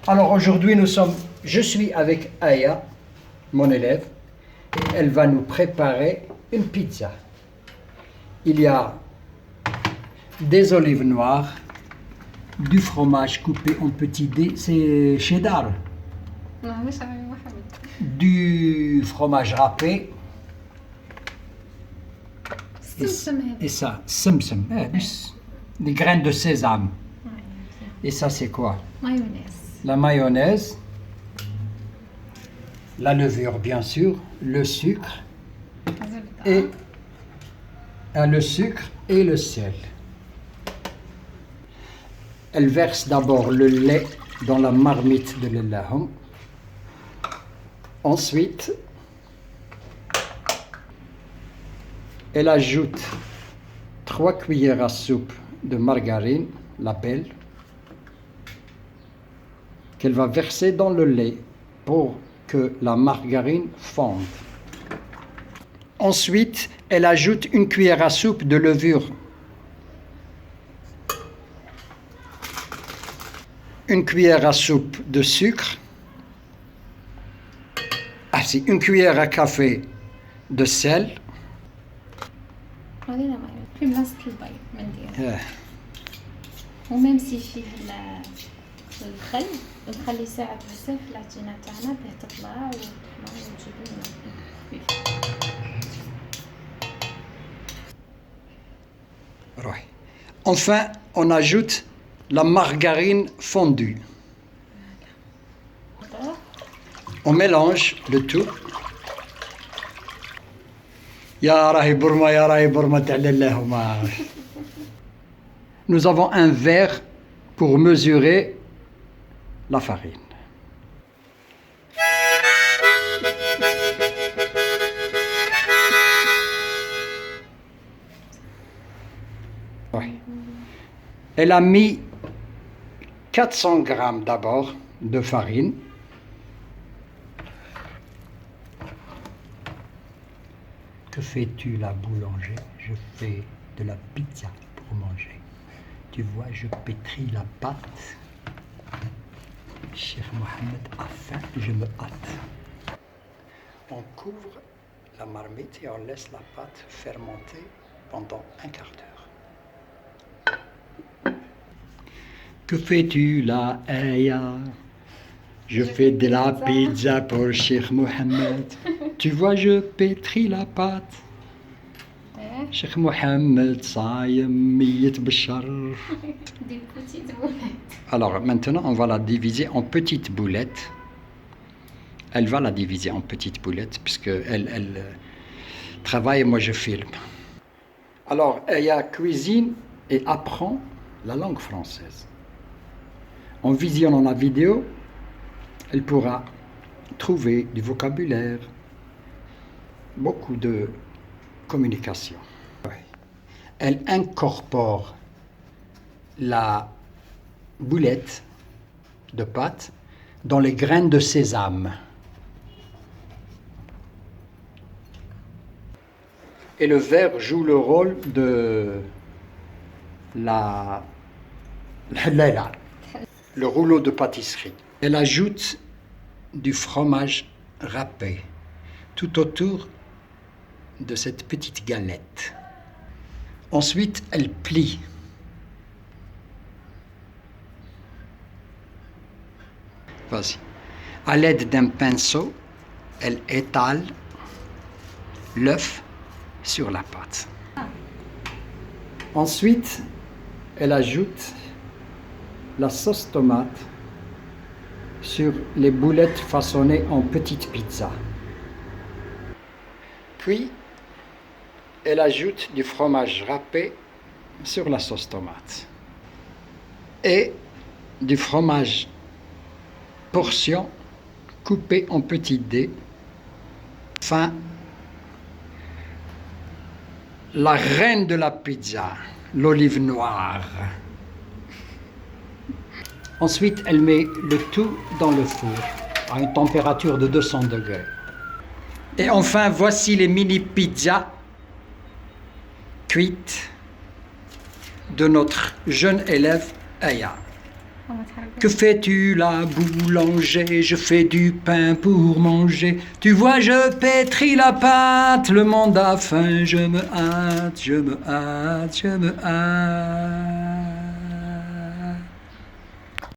Alors aujourd'hui je suis avec Aya, mon élève, et elle va nous préparer une pizza. Il y a des olives noires, du fromage coupé en petits dés, c'est cheddar, du fromage râpé, et ça, semsem, des graines de sésame. Et ça c'est quoi? La mayonnaise, la levure bien sûr, le sucre et le sel. Elle verse d'abord le lait dans la marmite de l'elahom. Ensuite, elle ajoute 3 cuillères à soupe de margarine, la belle, qu'elle va verser dans le lait pour que la margarine fonde. Ensuite, elle ajoute 1 cuillère à soupe de levure, 1 cuillère à soupe de sucre, 1 cuillère à café de sel. وميم سي فيه الخل يساعد بزاف في العجينه تاعنا باه تطلع وتجيب لنا. Enfin, on ajoute la margarine fondue. On mélange le tout. Nous avons un verre pour mesurer la farine. Elle a mis 400 grammes d'abord de farine. Que fais-tu là, boulanger? Je fais de la pizza pour manger. Tu vois, je pétris la pâte. Cheikh Mohamed a faim, je me hâte. On couvre la marmite et on laisse la pâte fermenter pendant un quart d'heure. Que fais-tu là, Aya? Je fais de la pizza pour Cheikh Mohamed. Tu vois, je pétris la pâte. Cheikh Mohamed صايم ميت بالشر. Alors maintenant, on va la diviser en petites boulettes. Elle va la diviser en petites boulettes puisque elle travaille et moi je filme. Alors, Aya cuisine et apprend la langue française. En visionnant la vidéo, elle pourra trouver du vocabulaire, beaucoup de communication. Elle incorpore la boulette de pâte dans les graines de sésame. Et le verre joue le rôle de le rouleau de pâtisserie. Elle ajoute du fromage râpé tout autour de cette petite galette. Ensuite, elle plie. Vas-y. À l'aide d'un pinceau, elle étale l'œuf sur la pâte. Ensuite, elle ajoute la sauce tomate sur les boulettes façonnées en petites pizzas. Puis, elle ajoute du fromage râpé sur la sauce tomate et du fromage portion coupé en petits dés. Enfin, la reine de la pizza, l'olive noire. Ensuite, elle met le tout dans le four à une température de 200 degrés. Et enfin, voici les mini pizzas cuites de notre jeune élève Aya. Que fais-tu là, boulanger? Je fais du pain pour manger. Tu vois, je pétris la pâte, le monde a faim. Je me hâte, je me hâte, je me hâte.